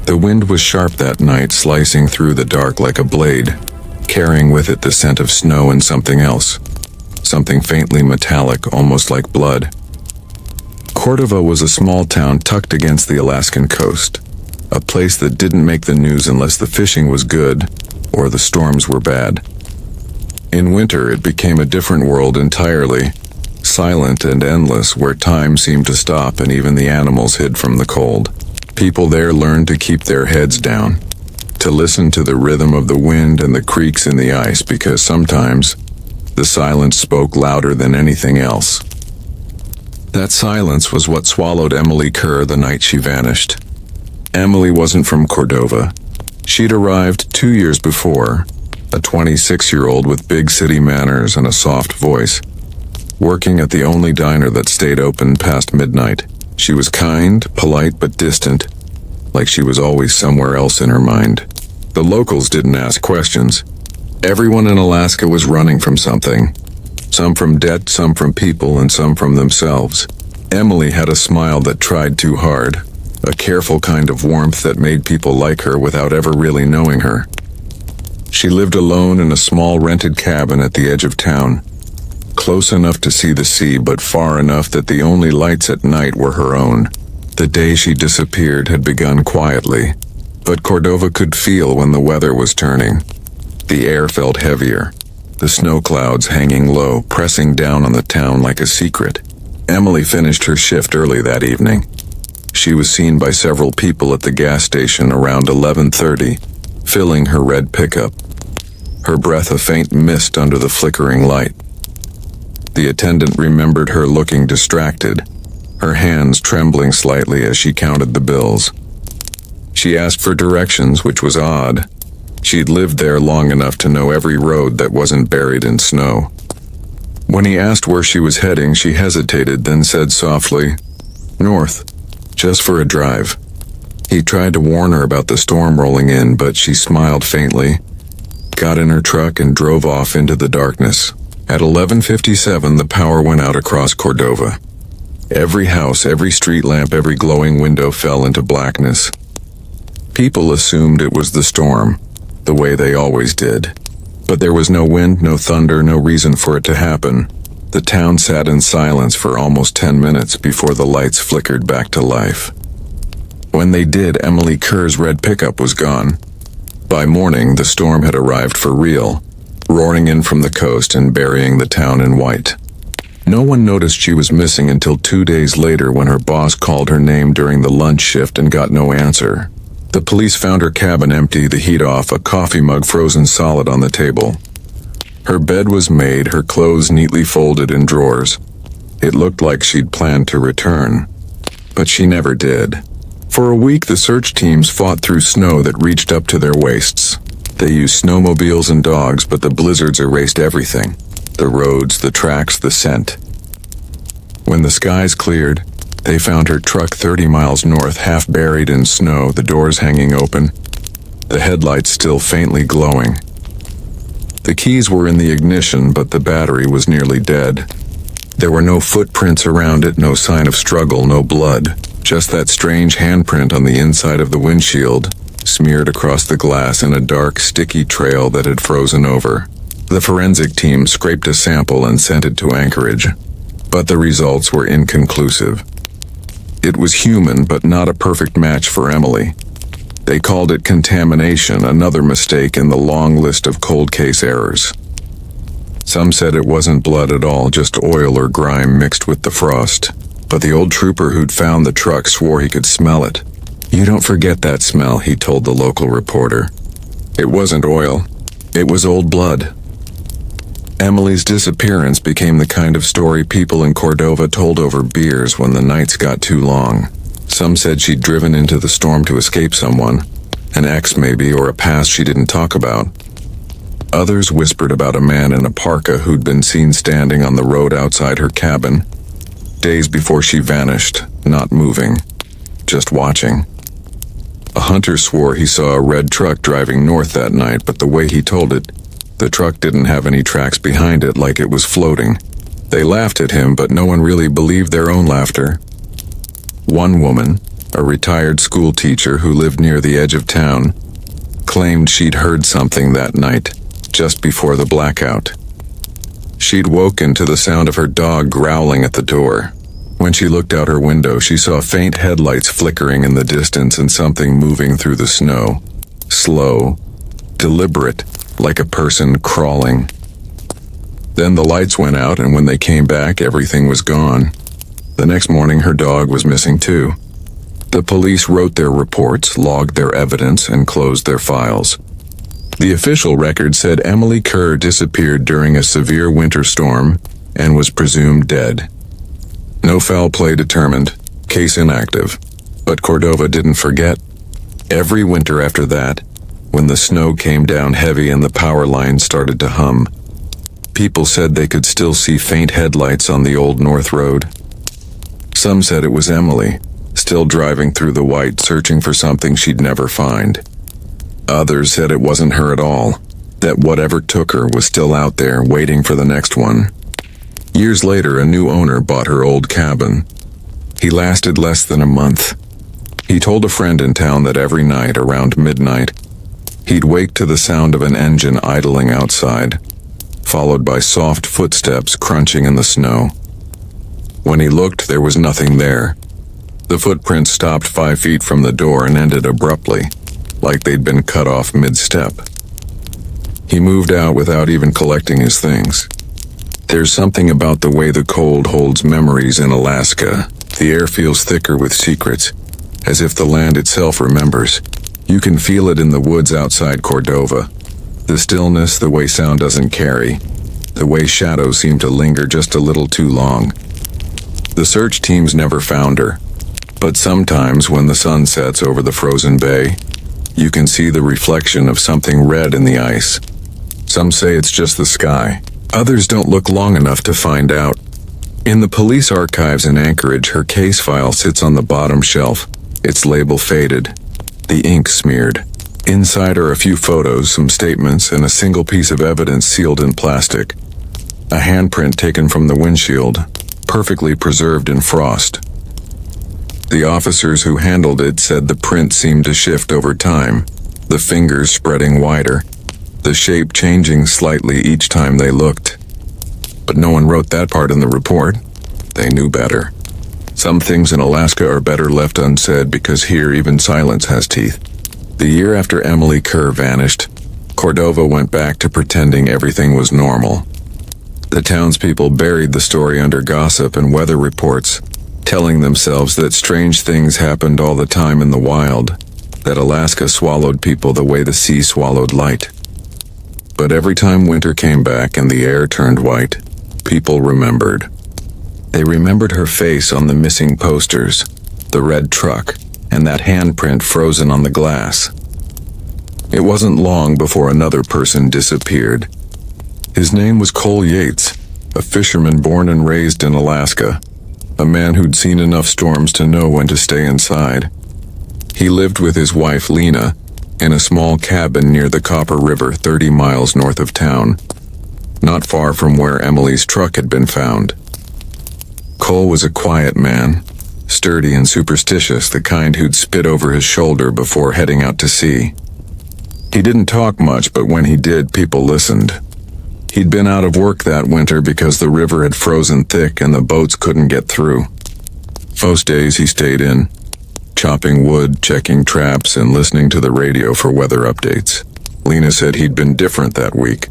The wind was sharp that night, slicing through the dark like a blade, carrying with it the scent of snow and something else. Something faintly metallic, almost like blood. Cordova was a small town tucked against the Alaskan coast, a place that didn't make the news unless the fishing was good or the storms were bad. In winter, it became a different world entirely, silent and endless, where time seemed to stop and even the animals hid from the cold. People there learned to keep their heads down, to listen to the rhythm of the wind and the creaks in the ice, because sometimes the silence spoke louder than anything else. That silence was what swallowed Emily Kerr the night she vanished. Emily wasn't from Cordova. She'd arrived 2 years before, a 26-year-old with big city manners and a soft voice, working at the only diner that stayed open past midnight. She was kind, polite, but distant, like she was always somewhere else in her mind. The locals didn't ask questions. Everyone in Alaska was running from something. Some from debt, some from people, and some from themselves. Emily had a smile that tried too hard, a careful kind of warmth that made people like her without ever really knowing her. She lived alone in a small rented cabin at the edge of town, close enough to see the sea, but far enough that the only lights at night were her own. The day she disappeared had begun quietly, but Cordova could feel when the weather was turning. The air felt heavier, the snow clouds hanging low, pressing down on the town like a secret. Emily finished her shift early that evening. She was seen by several people at the gas station around 11:30, filling her red pickup, her breath a faint mist under the flickering light. The attendant remembered her looking distracted, her hands trembling slightly as she counted the bills. She asked for directions, which was odd. She'd lived there long enough to know every road that wasn't buried in snow. When he asked where she was heading, she hesitated, then said softly, "North, just for a drive." He tried to warn her about the storm rolling in, but she smiled faintly, got in her truck, and drove off into the darkness. At 11:57, the power went out across Cordova. Every house, every street lamp, every glowing window fell into blackness. People assumed it was the storm, the way they always did. But there was no wind, no thunder, no reason for it to happen. The town sat in silence for almost 10 minutes before the lights flickered back to life. When they did, Emily Kerr's red pickup was gone. By morning, the storm had arrived for real, roaring in from the coast and burying the town in white. No one noticed she was missing until 2 days later, when her boss called her name during the lunch shift and got no answer. The police found her cabin empty, the heat off, a coffee mug frozen solid on the table. Her bed was made, her clothes neatly folded in drawers. It looked like she'd planned to return, but she never did. For a week, the search teams fought through snow that reached up to their waists. They used snowmobiles and dogs, but the blizzards erased everything. The roads, the tracks, the scent. When the skies cleared, they found her truck 30 miles north, half buried in snow, the doors hanging open, the headlights still faintly glowing. The keys were in the ignition, but the battery was nearly dead. There were no footprints around it, no sign of struggle, no blood, just that strange handprint on the inside of the windshield, smeared across the glass in a dark, sticky trail that had frozen over. The forensic team scraped a sample and sent it to Anchorage, but the results were inconclusive. It was human, but not a perfect match for Emily. They called it contamination, another mistake in the long list of cold case errors. Some said it wasn't blood at all, just oil or grime mixed with the frost. But the old trooper who'd found the truck swore he could smell it. "You don't forget that smell," he told the local reporter. It wasn't oil. It was old blood. Emily's disappearance became the kind of story people in Cordova told over beers when the nights got too long. Some said she'd driven into the storm to escape someone, an ex maybe, or a past she didn't talk about. Others whispered about a man in a parka who'd been seen standing on the road outside her cabin, days before she vanished, not moving, just watching. A hunter swore he saw a red truck driving north that night, but the way he told it, the truck didn't have any tracks behind it, like it was floating. They laughed at him, but no one really believed their own laughter. One woman, a retired school teacher who lived near the edge of town, claimed she'd heard something that night, just before the blackout. She'd woken to the sound of her dog growling at the door. When she looked out her window, she saw faint headlights flickering in the distance and something moving through the snow. Slow, deliberate, like a person crawling. Then the lights went out, and when they came back, everything was gone. The next morning, her dog was missing too. The police wrote their reports, logged their evidence, and closed their files. The official record said Emily Kerr disappeared during a severe winter storm and was presumed dead. No foul play determined, case inactive. But Cordova didn't forget. Every winter after that, when the snow came down heavy and the power lines started to hum, people said they could still see faint headlights on the old North Road. Some said it was Emily, still driving through the white, searching for something she'd never find. Others said it wasn't her at all, that whatever took her was still out there waiting for the next one. Years later, a new owner bought her old cabin. He lasted less than a month. He told a friend in town that every night around midnight, he'd wake to the sound of an engine idling outside, followed by soft footsteps crunching in the snow. When he looked, there was nothing there. The footprints stopped 5 feet from the door and ended abruptly, like they'd been cut off mid-step. He moved out without even collecting his things. There's something about the way the cold holds memories in Alaska. The air feels thicker with secrets, as if the land itself remembers. You can feel it in the woods outside Cordova. The stillness, the way sound doesn't carry, the way shadows seem to linger just a little too long. The search teams never found her, but sometimes when the sun sets over the frozen bay, you can see the reflection of something red in the ice. Some say it's just the sky. Others don't look long enough to find out. In the police archives in Anchorage, her case file sits on the bottom shelf, its label faded, the ink smeared. Inside are a few photos, some statements, and a single piece of evidence sealed in plastic. A handprint taken from the windshield, perfectly preserved in frost. The officers who handled it said the print seemed to shift over time, the fingers spreading wider, the shape changing slightly each time they looked. But no one wrote that part in the report. They knew better. Some things in Alaska are better left unsaid because here even silence has teeth. The year after Emily Kerr vanished, Cordova went back to pretending everything was normal. The townspeople buried the story under gossip and weather reports, telling themselves that strange things happened all the time in the wild, that Alaska swallowed people the way the sea swallowed light. But every time winter came back and the air turned white, people remembered. They remembered her face on the missing posters, the red truck, and that handprint frozen on the glass. It wasn't long before another person disappeared. His name was Cole Yates, a fisherman born and raised in Alaska, a man who'd seen enough storms to know when to stay inside. He lived with his wife Lena in a small cabin near the Copper River 30 miles north of town, not far from where Emily's truck had been found. Cole was a quiet man, sturdy and superstitious, the kind who'd spit over his shoulder before heading out to sea. He didn't talk much, but when he did, people listened. He'd been out of work that winter because the river had frozen thick and the boats couldn't get through. Most days he stayed in, chopping wood, checking traps, and listening to the radio for weather updates. Lena said he'd been different that week.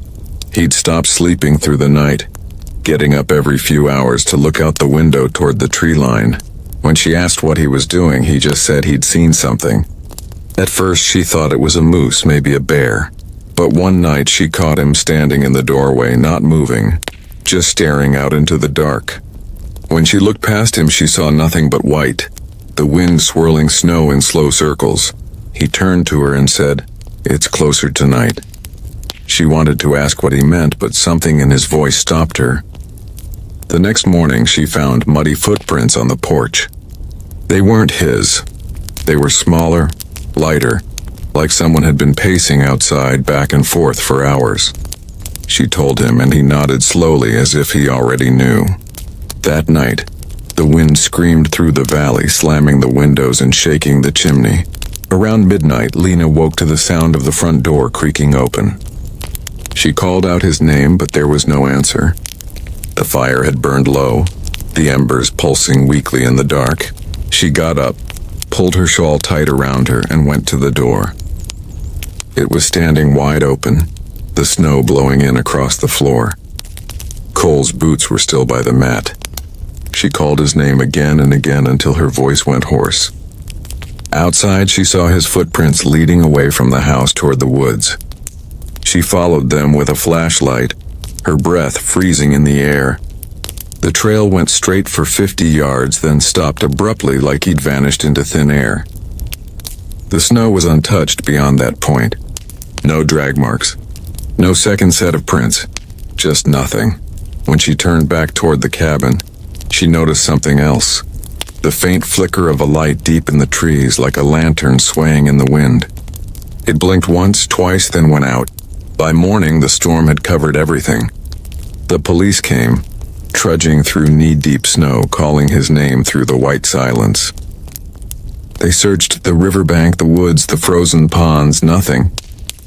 He'd stopped sleeping through the night, getting up every few hours to look out the window toward the tree line. When she asked what he was doing, he just said he'd seen something. At first she thought it was a moose, maybe a bear. But one night she caught him standing in the doorway, not moving, just staring out into the dark. When she looked past him, she saw nothing but white, the wind swirling snow in slow circles. He turned to her and said, "It's closer tonight." She wanted to ask what he meant, but something in his voice stopped her. The next morning she found muddy footprints on the porch. They weren't his. They were smaller, lighter, like someone had been pacing outside back and forth for hours. She told him, and he nodded slowly as if he already knew. That night, The wind screamed through the valley, slamming the windows and shaking the chimney. Around midnight, Lena woke to the sound of the front door creaking open. She called out his name, but there was no answer. The fire had burned low, the embers pulsing weakly in the dark. She got up, pulled her shawl tight around her, and went to the door. It was standing wide open, the snow blowing in across the floor. Cole's boots were still by the mat. She called his name again and again until her voice went hoarse. Outside, she saw his footprints leading away from the house toward the woods. She followed them with a flashlight, her breath freezing in the air. The trail went straight for 50 yards, then stopped abruptly like he'd vanished into thin air. The snow was untouched beyond that point. No drag marks. No second set of prints. Just nothing. When she turned back toward the cabin, she noticed something else. The faint flicker of a light deep in the trees, like a lantern swaying in the wind. It blinked once, twice, then went out. By morning, the storm had covered everything. The police came, trudging through knee-deep snow, calling his name through the white silence. They searched the riverbank, the woods, the frozen ponds, nothing.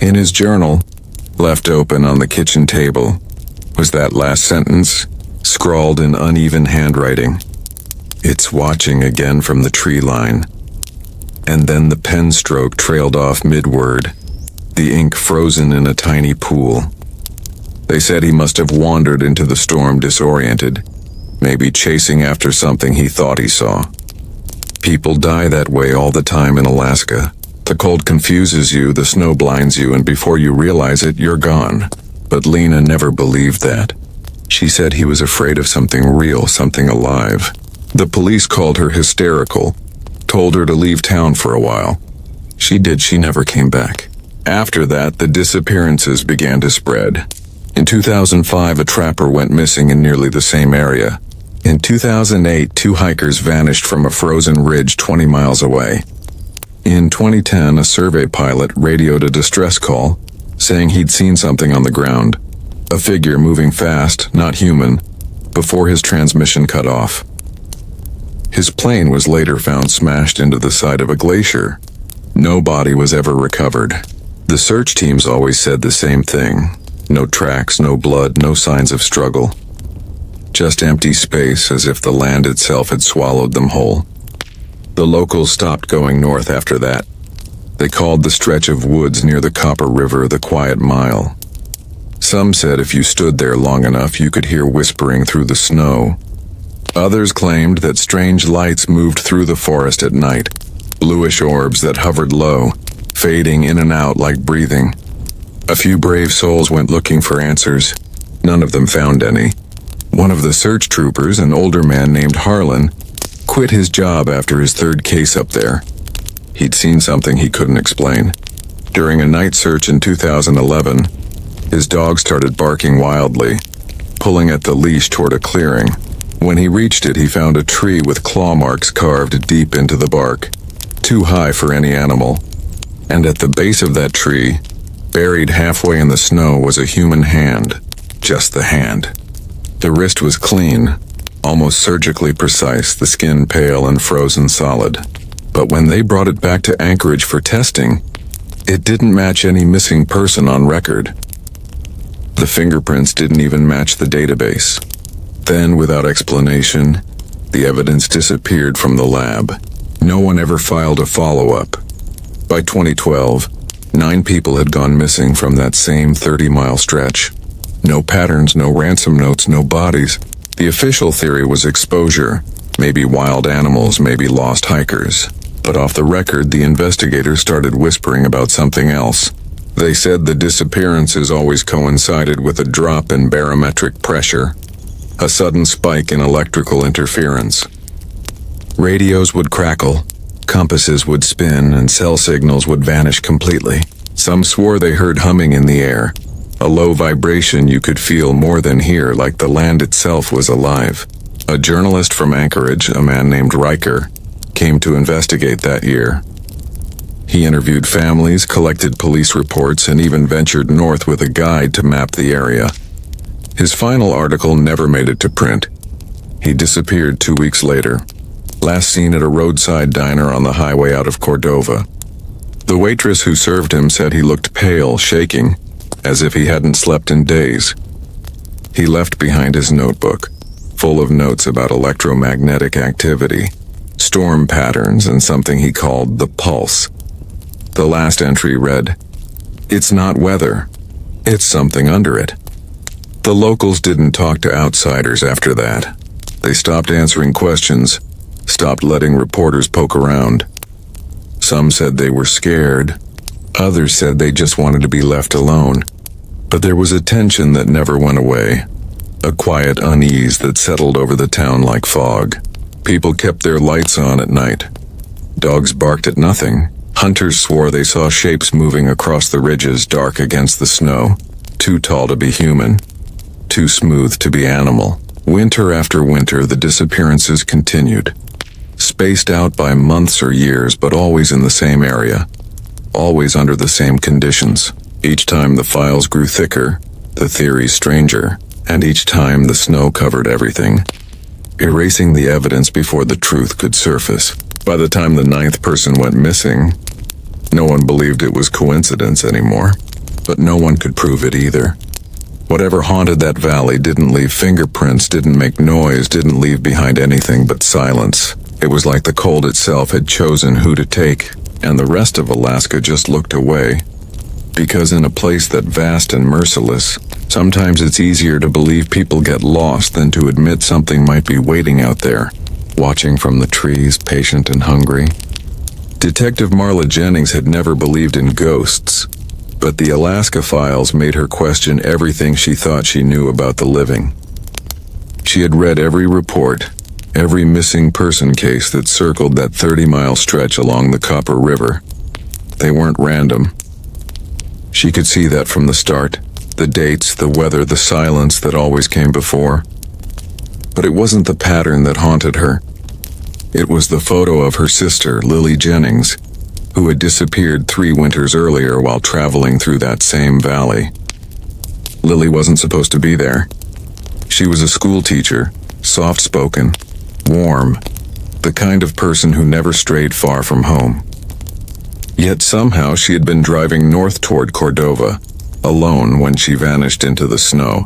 In his journal, left open on the kitchen table, was that last sentence, scrawled in uneven handwriting. "It's watching again from the tree line." And then the pen stroke trailed off mid-word, the ink frozen in a tiny pool. They said he must have wandered into the storm disoriented, maybe chasing after something he thought he saw. People die that way all the time in Alaska. The cold confuses you, the snow blinds you, and before you realize it, you're gone. But Lena never believed that. She said he was afraid of something real, something alive. The police called her hysterical, told her to leave town for a while. She did. She never came back. After that, the disappearances began to spread. In 2005, a trapper went missing in nearly the same area. In 2008, 2 hikers vanished from a frozen ridge 20 miles away. In 2010, a survey pilot radioed a distress call, saying he'd seen something on the ground. A figure moving fast, not human, before his transmission cut off. His plane was later found smashed into the side of a glacier. No body was ever recovered. The search teams always said the same thing. No tracks, no blood, no signs of struggle. Just empty space, as if the land itself had swallowed them whole. The locals stopped going north after that. They called the stretch of woods near the Copper River the Quiet Mile. Some said if you stood there long enough, you could hear whispering through the snow. Others claimed that strange lights moved through the forest at night, bluish orbs that hovered low, fading in and out like breathing. A few brave souls went looking for answers. None of them found any. One of the search troopers, an older man named Harlan, quit his job after his 3rd case up there. He'd seen something he couldn't explain. During a night search in 2011, his dog started barking wildly, pulling at the leash toward a clearing. When he reached it, he found a tree with claw marks carved deep into the bark, too high for any animal. And at the base of that tree, buried halfway in the snow, was a human hand. Just the hand. The wrist was clean, almost surgically precise, the skin pale and frozen solid. But when they brought it back to Anchorage for testing, it didn't match any missing person on record. The fingerprints didn't even match the database. Then, without explanation, the evidence disappeared from the lab. No one ever filed a follow-up. By 2012, 9 people had gone missing from that same 30-mile stretch. No patterns, no ransom notes, no bodies. The official theory was exposure. Maybe wild animals, maybe lost hikers. But off the record, the investigators started whispering about something else. They said the disappearances always coincided with a drop in barometric pressure, a sudden spike in electrical interference. Radios would crackle, compasses would spin, and cell signals would vanish completely. Some swore they heard humming in the air, a low vibration you could feel more than hear, like the land itself was alive. A journalist from Anchorage, a man named Riker, came to investigate that year. He interviewed families, collected police reports, and even ventured north with a guide to map the area. His final article never made it to print. He disappeared 2 weeks later, last seen at a roadside diner on the highway out of Cordova. The waitress who served him said he looked pale, shaking, as if he hadn't slept in days. He left behind his notebook, full of notes about electromagnetic activity, storm patterns, and something he called the pulse. The last entry read, "It's not weather, it's something under it." The locals didn't talk to outsiders after that. They stopped answering questions, stopped letting reporters poke around. Some said they were scared, others said they just wanted to be left alone. But there was a tension that never went away, a quiet unease that settled over the town like fog. People kept their lights on at night. Dogs barked at nothing. Hunters swore they saw shapes moving across the ridges, dark against the snow, too tall to be human, too smooth to be animal. Winter after winter, the disappearances continued, spaced out by months or years, but always in the same area, always under the same conditions. Each time the files grew thicker, the theories stranger, and each time the snow covered everything, erasing the evidence before the truth could surface. By the time the 9th person went missing, no one believed it was coincidence anymore, but no one could prove it either. Whatever haunted that valley didn't leave fingerprints, didn't make noise, didn't leave behind anything but silence. It was like the cold itself had chosen who to take, and the rest of Alaska just looked away. Because in a place that vast and merciless, sometimes it's easier to believe people get lost than to admit something might be waiting out there, watching from the trees, patient and hungry. Detective Marla Jennings had never believed in ghosts, but the Alaska files made her question everything she thought she knew about the living. She had read every report, every missing person case that circled that 30-mile stretch along the Copper River. They weren't random. She could see that from the start, the dates, the weather, the silence that always came before. But it wasn't the pattern that haunted her. It was the photo of her sister, Lily Jennings, who had disappeared 3 winters earlier while traveling through that same valley. Lily wasn't supposed to be there. She was a school teacher, soft-spoken, warm, the kind of person who never strayed far from home. Yet somehow she had been driving north toward Cordova, alone when she vanished into the snow.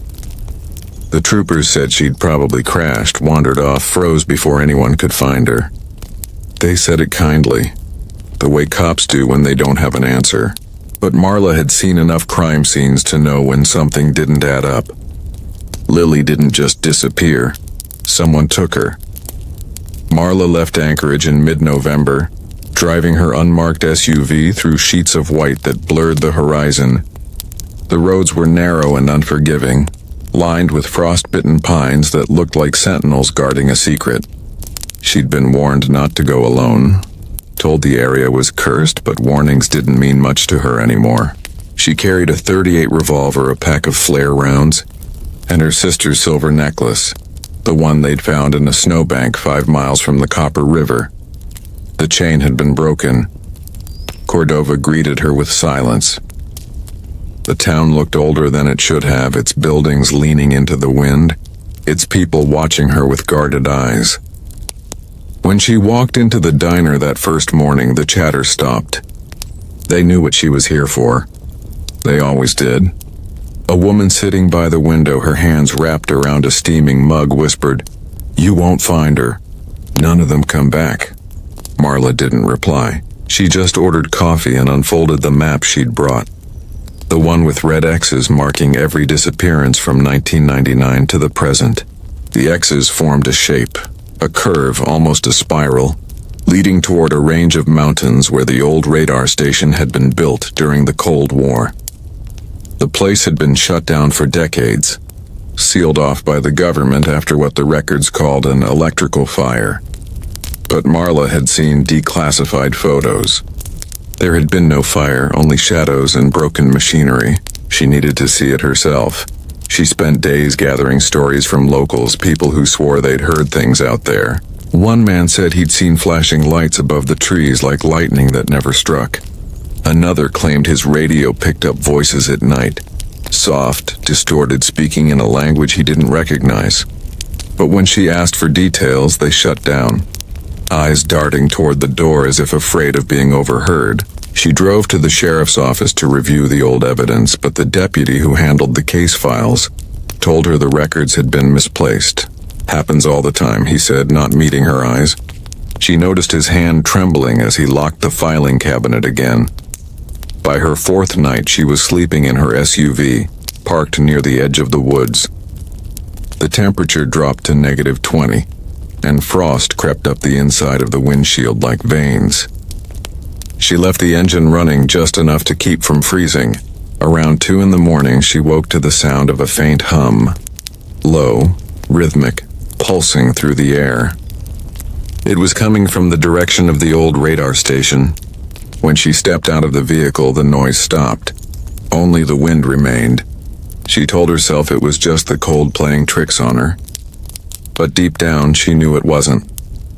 The troopers said she'd probably crashed, wandered off, froze before anyone could find her. They said it kindly, the way cops do when they don't have an answer. But Marla had seen enough crime scenes to know when something didn't add up. Lily didn't just disappear. Someone took her. Marla left Anchorage in mid-November, driving her unmarked SUV through sheets of white that blurred the horizon. The roads were narrow and unforgiving, lined with frost-bitten pines that looked like sentinels guarding a secret. She'd been warned not to go alone, told the area was cursed, but warnings didn't mean much to her anymore. She carried a .38 revolver, a pack of flare rounds, and her sister's silver necklace, the one they'd found in a snowbank 5 miles from the Copper River. The chain had been broken. Cordova greeted her with silence. The town looked older than it should have, its buildings leaning into the wind, its people watching her with guarded eyes. When she walked into the diner that first morning, the chatter stopped. They knew what she was here for. They always did. A woman sitting by the window, her hands wrapped around a steaming mug, whispered, "You won't find her. None of them come back." Marla didn't reply. She just ordered coffee and unfolded the map she'd brought. The one with red X's marking every disappearance from 1999 to the present. The X's formed a shape, a curve, almost a spiral, leading toward a range of mountains where the old radar station had been built during the Cold War. The place had been shut down for decades, sealed off by the government after what the records called an electrical fire. But Marla had seen declassified photos. There had been no fire, only shadows and broken machinery. She needed to see it herself. She spent days gathering stories from locals, people who swore they'd heard things out there. One man said he'd seen flashing lights above the trees like lightning that never struck. Another claimed his radio picked up voices at night, soft, distorted, speaking in a language he didn't recognize. But when she asked for details, they shut down, eyes darting toward the door as if afraid of being overheard. She drove to the sheriff's office to review the old evidence, but the deputy who handled the case files told her the records had been misplaced. Happens all the time, he said, not meeting her eyes. She noticed his hand trembling as he locked the filing cabinet again. By her fourth night, she was sleeping in her SUV, parked near the edge of the woods. The temperature dropped to -20, and frost crept up the inside of the windshield like veins. She left the engine running just enough to keep from freezing. Around 2 in the morning, she woke to the sound of a faint hum. Low, rhythmic, pulsing through the air. It was coming from the direction of the old radar station. When she stepped out of the vehicle, the noise stopped. Only the wind remained. She told herself it was just the cold playing tricks on her. But deep down, she knew it wasn't.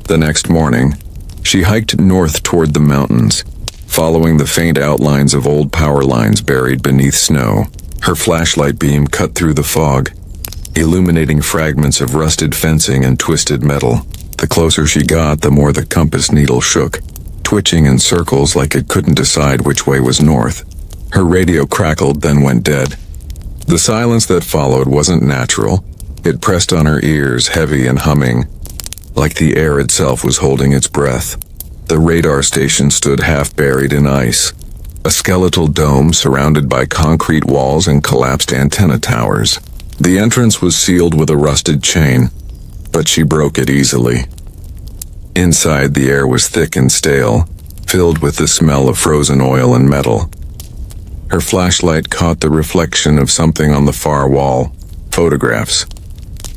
The next morning, she hiked north toward the mountains, following the faint outlines of old power lines buried beneath snow. Her flashlight beam cut through the fog, illuminating fragments of rusted fencing and twisted metal. The closer she got, the more the compass needle shook, twitching in circles like it couldn't decide which way was north. Her radio crackled, then went dead. The silence that followed wasn't natural. It pressed on her ears, heavy and humming, like the air itself was holding its breath. The radar station stood half buried in ice, a skeletal dome surrounded by concrete walls and collapsed antenna towers. The entrance was sealed with a rusted chain, but she broke it easily. Inside, the air was thick and stale, filled with the smell of frozen oil and metal. Her flashlight caught the reflection of something on the far wall. Photographs.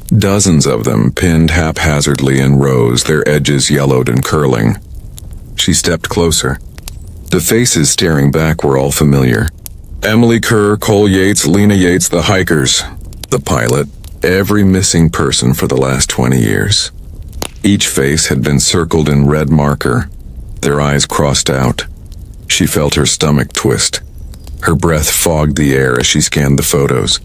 Dozens of them, pinned haphazardly in rows, their edges yellowed and curling. She stepped closer. The faces staring back were all familiar. Emily Kerr, Cole Yates, Lena Yates, the hikers, the pilot, every missing person for the last 20 years. Each face had been circled in red marker, their eyes crossed out. She felt her stomach twist. Her breath fogged the air as she scanned the photos,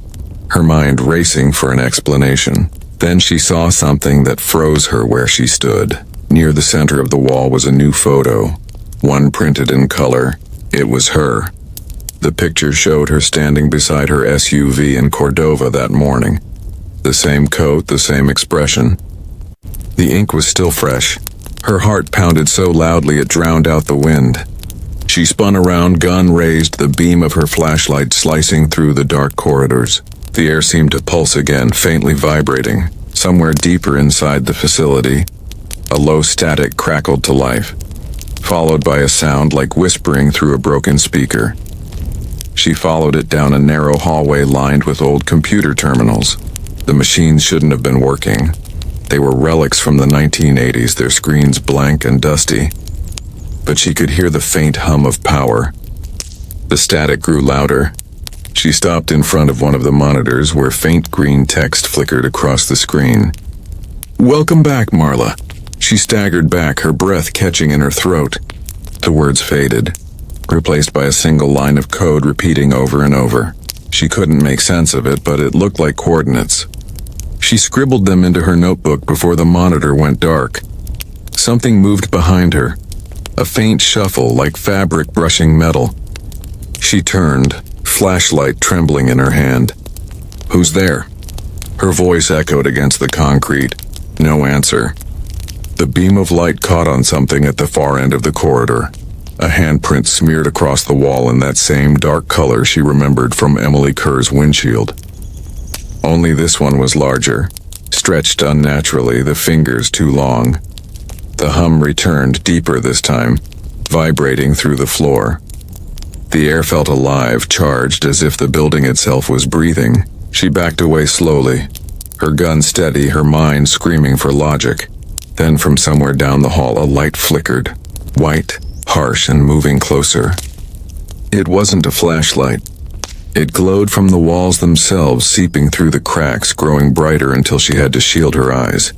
her mind racing for an explanation. Then she saw something that froze her where she stood. Near the center of the wall was a new photo, one printed in color. It was her. The picture showed her standing beside her SUV in Cordova that morning. The same coat, the same expression. The ink was still fresh. Her heart pounded so loudly it drowned out the wind. She spun around, gun raised, the beam of her flashlight slicing through the dark corridors. The air seemed to pulse again, faintly vibrating. Somewhere deeper inside the facility, a low static crackled to life, followed by a sound like whispering through a broken speaker. She followed it down a narrow hallway lined with old computer terminals. The machines shouldn't have been working. They were relics from the 1980s, their screens blank and dusty. But she could hear the faint hum of power. The static grew louder. She stopped in front of one of the monitors where faint green text flickered across the screen. "Welcome back, Marla." She staggered back, her breath catching in her throat. The words faded, replaced by a single line of code repeating over and over. She couldn't make sense of it, but it looked like coordinates. She scribbled them into her notebook before the monitor went dark. Something moved behind her, a faint shuffle like fabric brushing metal. She turned, flashlight trembling in her hand. "Who's there?" Her voice echoed against the concrete. No answer. The beam of light caught on something at the far end of the corridor. A handprint smeared across the wall in that same dark color she remembered from Emily Kerr's windshield. Only this one was larger, stretched unnaturally, the fingers too long. The hum returned, deeper this time, vibrating through the floor. The air felt alive, charged, as if the building itself was breathing. She backed away slowly, her gun steady, her mind screaming for logic. Then from somewhere down the hall, a light flickered, white, harsh, and moving closer. It wasn't a flashlight. It glowed from the walls themselves, seeping through the cracks, growing brighter until she had to shield her eyes.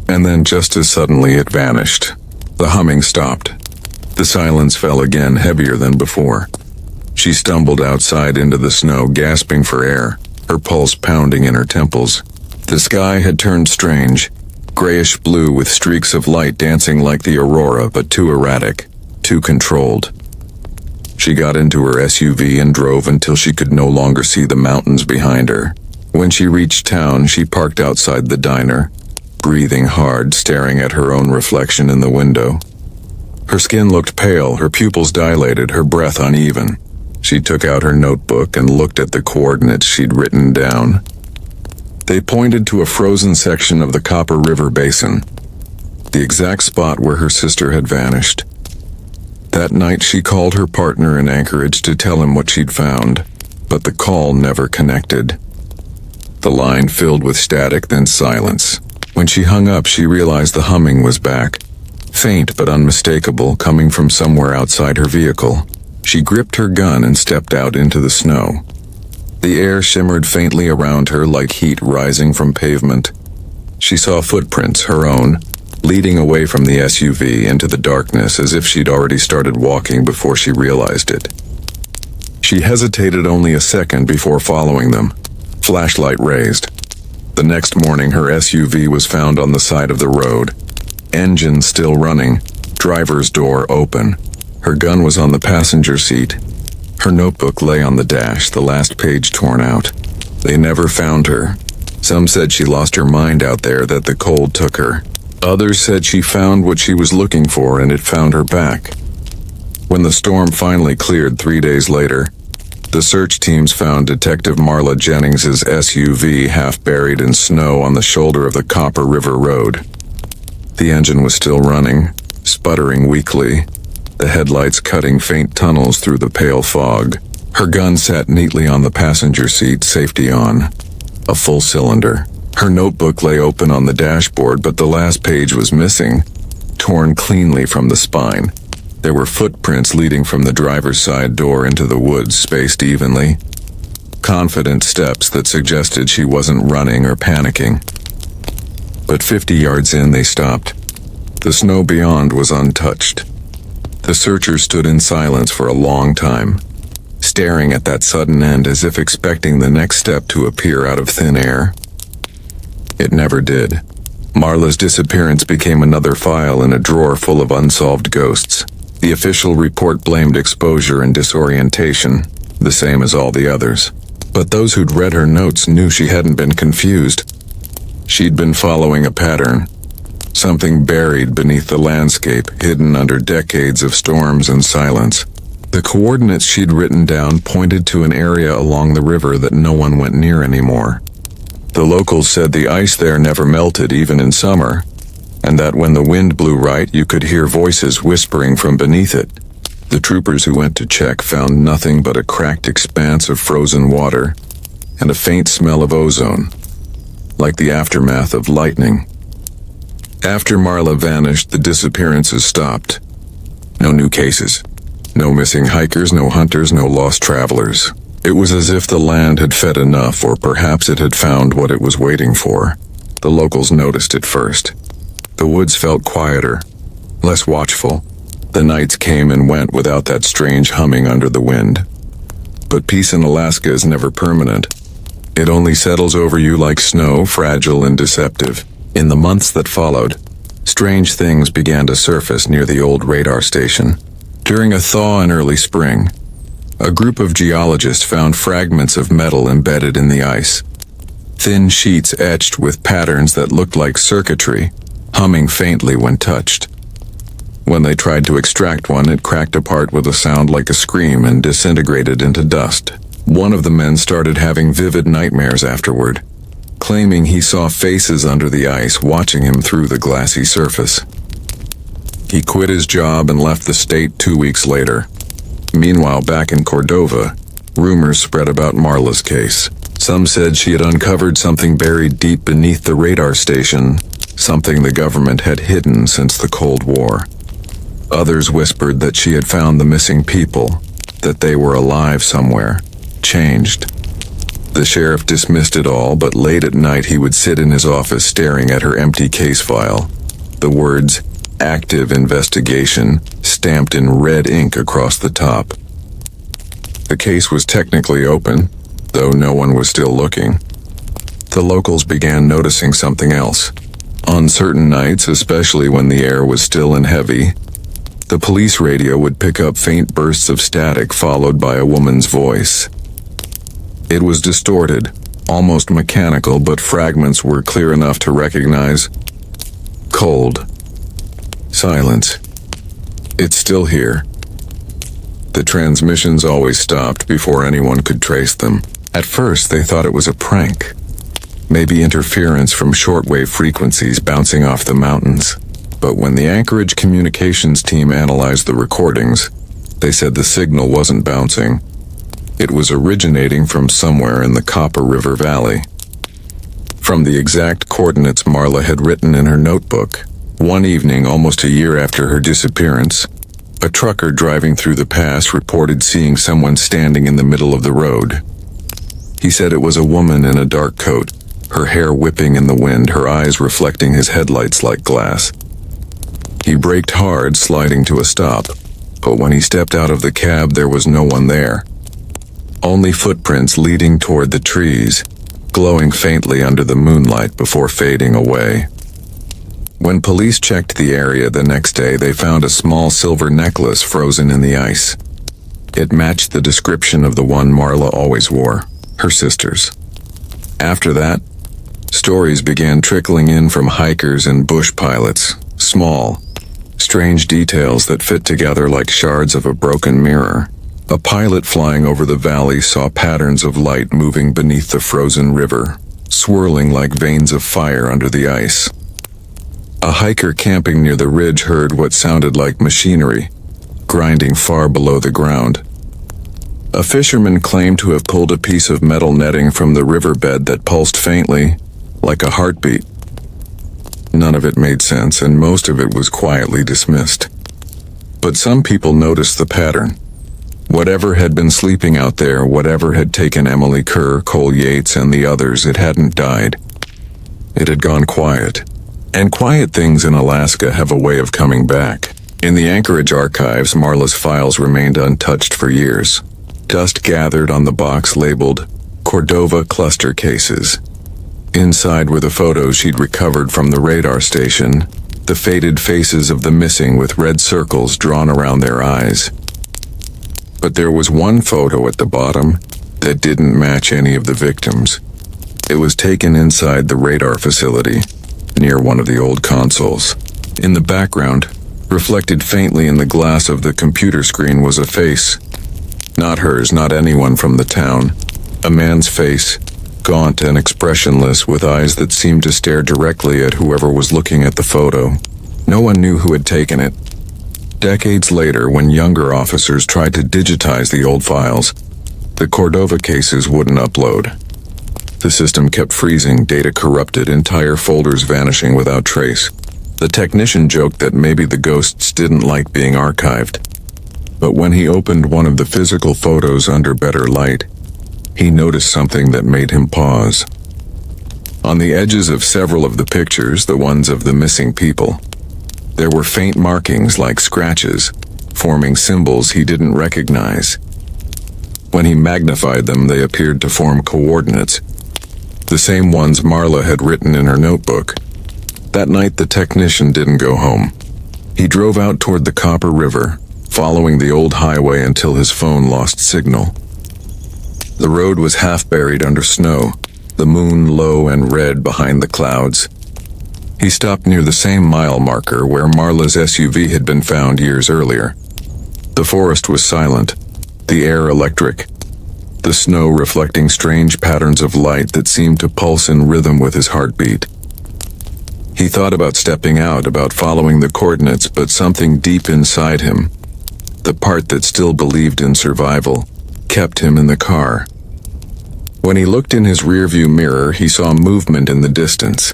And then just as suddenly it vanished. The humming stopped. The silence fell again, heavier than before. She stumbled outside into the snow, gasping for air, her pulse pounding in her temples. The sky had turned strange, grayish-blue with streaks of light dancing like the aurora, but too erratic, too controlled. She got into her SUV and drove until she could no longer see the mountains behind her. When she reached town, she parked outside the diner, breathing hard, staring at her own reflection in the window. Her skin looked pale, her pupils dilated, her breath uneven. She took out her notebook and looked at the coordinates she'd written down. They pointed to a frozen section of the Copper River Basin, the exact spot where her sister had vanished. That night she called her partner in Anchorage to tell him what she'd found, but the call never connected. The line filled with static, then silence. When she hung up, she realized the humming was back, faint but unmistakable, coming from somewhere outside her vehicle. She gripped her gun and stepped out into the snow. The air shimmered faintly around her like heat rising from pavement. She saw footprints, her own, leading away from the SUV into the darkness as if she'd already started walking before she realized it. She hesitated only a second before following them, flashlight raised. The next morning, her SUV was found on the side of the road, engine still running, driver's door open. Her gun was on the passenger seat. Her notebook lay on the dash, the last page torn out. They never found her. Some said she lost her mind out there, that the cold took her. Others said she found what she was looking for and it found her back. When the storm finally cleared 3 days later, the search teams found Detective Marla Jennings's SUV half buried in snow on the shoulder of the Copper River Road. The engine was still running, sputtering weakly, the headlights cutting faint tunnels through the pale fog. Her gun sat neatly on the passenger seat, safety on, a full cylinder. Her notebook lay open on the dashboard, but the last page was missing, torn cleanly from the spine. There were footprints leading from the driver's side door into the woods, spaced evenly. Confident steps that suggested she wasn't running or panicking. But 50 yards in, they stopped. The snow beyond was untouched. The searchers stood in silence for a long time, staring at that sudden end as if expecting the next step to appear out of thin air. It never did. Marla's disappearance became another file in a drawer full of unsolved ghosts. The official report blamed exposure and disorientation, the same as all the others. But those who'd read her notes knew she hadn't been confused. She'd been following a pattern, something buried beneath the landscape, hidden under decades of storms and silence. The coordinates she'd written down pointed to an area along the river that no one went near anymore. The locals said the ice there never melted even in summer, and that when the wind blew right, you could hear voices whispering from beneath it. The troopers who went to check found nothing but a cracked expanse of frozen water and a faint smell of ozone, like the aftermath of lightning. After Marla vanished, the disappearances stopped. No new cases. No missing hikers, no hunters, no lost travelers. It was as if the land had fed enough, or perhaps it had found what it was waiting for. The locals noticed it first. The woods felt quieter, less watchful. The nights came and went without that strange humming under the wind. But peace in Alaska is never permanent. It only settles over you like snow, fragile and deceptive. In the months that followed, strange things began to surface near the old radar station. During a thaw in early spring, a group of geologists found fragments of metal embedded in the ice. Thin sheets etched with patterns that looked like circuitry, humming faintly when touched. When they tried to extract one, it cracked apart with a sound like a scream and disintegrated into dust. One of the men started having vivid nightmares afterward, claiming he saw faces under the ice watching him through the glassy surface. He quit his job and left the state 2 weeks later. Meanwhile, back in Cordova, rumors spread about Marla's case. Some said she had uncovered something buried deep beneath the radar station, something the government had hidden since the Cold War. Others whispered that she had found the missing people, that they were alive somewhere, changed. The sheriff dismissed it all, but late at night he would sit in his office staring at her empty case file. The words, "Active Investigation," stamped in red ink across the top. The case was technically open, though no one was still looking. the locals began noticing something else. On certain nights, especially when the air was still and heavy, the police radio would pick up faint bursts of static followed by a woman's voice. It was distorted, almost mechanical, but fragments were clear enough to recognize. Cold. Silence. It's still here. The transmissions always stopped before anyone could trace them. At first, they thought it was a prank. Maybe interference from shortwave frequencies bouncing off the mountains. But when the Anchorage communications team analyzed the recordings, they said the signal wasn't bouncing. It was originating from somewhere in the Copper River Valley. From the exact coordinates Marla had written in her notebook, one evening almost a year after her disappearance, a trucker driving through the pass reported seeing someone standing in the middle of the road. He said it was a woman in a dark coat, her hair whipping in the wind, her eyes reflecting his headlights like glass. He braked hard, sliding to a stop, but when he stepped out of the cab, there was no one there. Only footprints leading toward the trees, glowing faintly under the moonlight before fading away. When police checked the area the next day, they found a small silver necklace frozen in the ice. It matched the description of the one Marla always wore, her sister's. After that, stories began trickling in from hikers and bush pilots, small, strange details that fit together like shards of a broken mirror. A pilot flying over the valley saw patterns of light moving beneath the frozen river, swirling like veins of fire under the ice. A hiker camping near the ridge heard what sounded like machinery, grinding far below the ground. A fisherman claimed to have pulled a piece of metal netting from the riverbed that pulsed faintly, like a heartbeat. None of it made sense, and most of it was quietly dismissed. But some people noticed the pattern. Whatever had been sleeping out there, whatever had taken Emily Kerr, Cole Yates, and the others, it hadn't died. It had gone quiet. And quiet things in Alaska have a way of coming back. In the Anchorage archives, Marla's files remained untouched for years. Dust gathered on the box labeled Cordova Cluster Cases. Inside were the photos she'd recovered from the radar station, the faded faces of the missing with red circles drawn around their eyes. But there was one photo at the bottom that didn't match any of the victims. It was taken inside the radar facility, near one of the old consoles. In the background, reflected faintly in the glass of the computer screen, was a face. Not hers, not anyone from the town. A man's face, gaunt and expressionless, with eyes that seemed to stare directly at whoever was looking at the photo. No one knew who had taken it. Decades later, when younger officers tried to digitize the old files, the Cordova cases wouldn't upload. The system kept freezing, data corrupted, entire folders vanishing without trace. The technician joked that maybe the ghosts didn't like being archived. But when he opened one of the physical photos under better light, he noticed something that made him pause. On the edges of several of the pictures, the ones of the missing people, there were faint markings like scratches, forming symbols he didn't recognize. When he magnified them, they appeared to form coordinates, the same ones Marla had written in her notebook. That night, the technician didn't go home. He drove out toward the Copper River, following the old highway until his phone lost signal. The road was half buried under snow, the moon low and red behind the clouds. He stopped near the same mile marker where Marla's SUV had been found years earlier. The forest was silent, the air electric, the snow reflecting strange patterns of light that seemed to pulse in rhythm with his heartbeat. He thought about stepping out, about following the coordinates, but something deep inside him, the part that still believed in survival, kept him in the car. When he looked in his rearview mirror, he saw movement in the distance.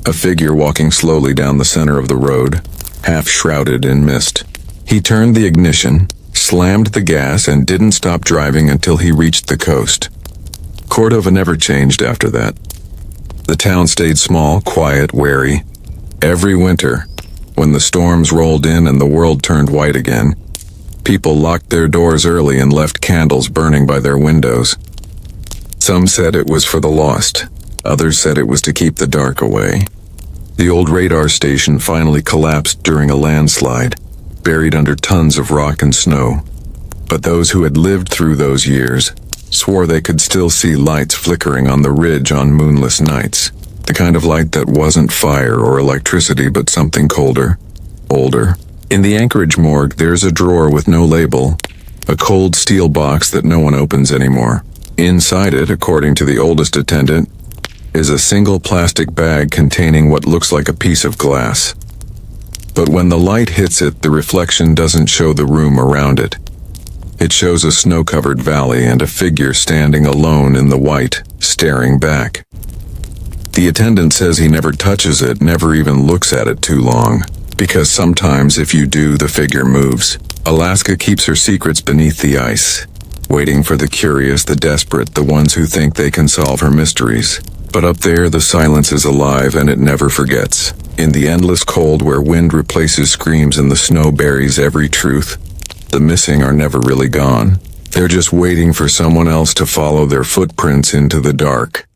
A figure walking slowly down the center of the road, half shrouded in mist. He turned the ignition, slammed the gas, and didn't stop driving until he reached the coast. Cordova never changed after that. The town stayed small, quiet, wary. Every winter, when the storms rolled in and the world turned white again, people locked their doors early and left candles burning by their windows. Some said it was for the lost. Others said it was to keep the dark away. The old radar station finally collapsed during a landslide, buried under tons of rock and snow. But those who had lived through those years swore they could still see lights flickering on the ridge on moonless nights. The kind of light that wasn't fire or electricity but something colder, older. In the Anchorage morgue, there's a drawer with no label, a cold steel box that no one opens anymore. Inside it, according to the oldest attendant, is a single plastic bag containing what looks like a piece of glass. But when the light hits it, the reflection doesn't show the room around it. It shows a snow-covered valley and a figure standing alone in the white, staring back. The attendant says he never touches it, never even looks at it too long, because sometimes if you do, the figure moves. Alaska keeps her secrets beneath the ice, waiting for the curious, the desperate, the ones who think they can solve her mysteries. But up there, the silence is alive and it never forgets. In the endless cold where wind replaces screams and the snow buries every truth, the missing are never really gone. They're just waiting for someone else to follow their footprints into the dark.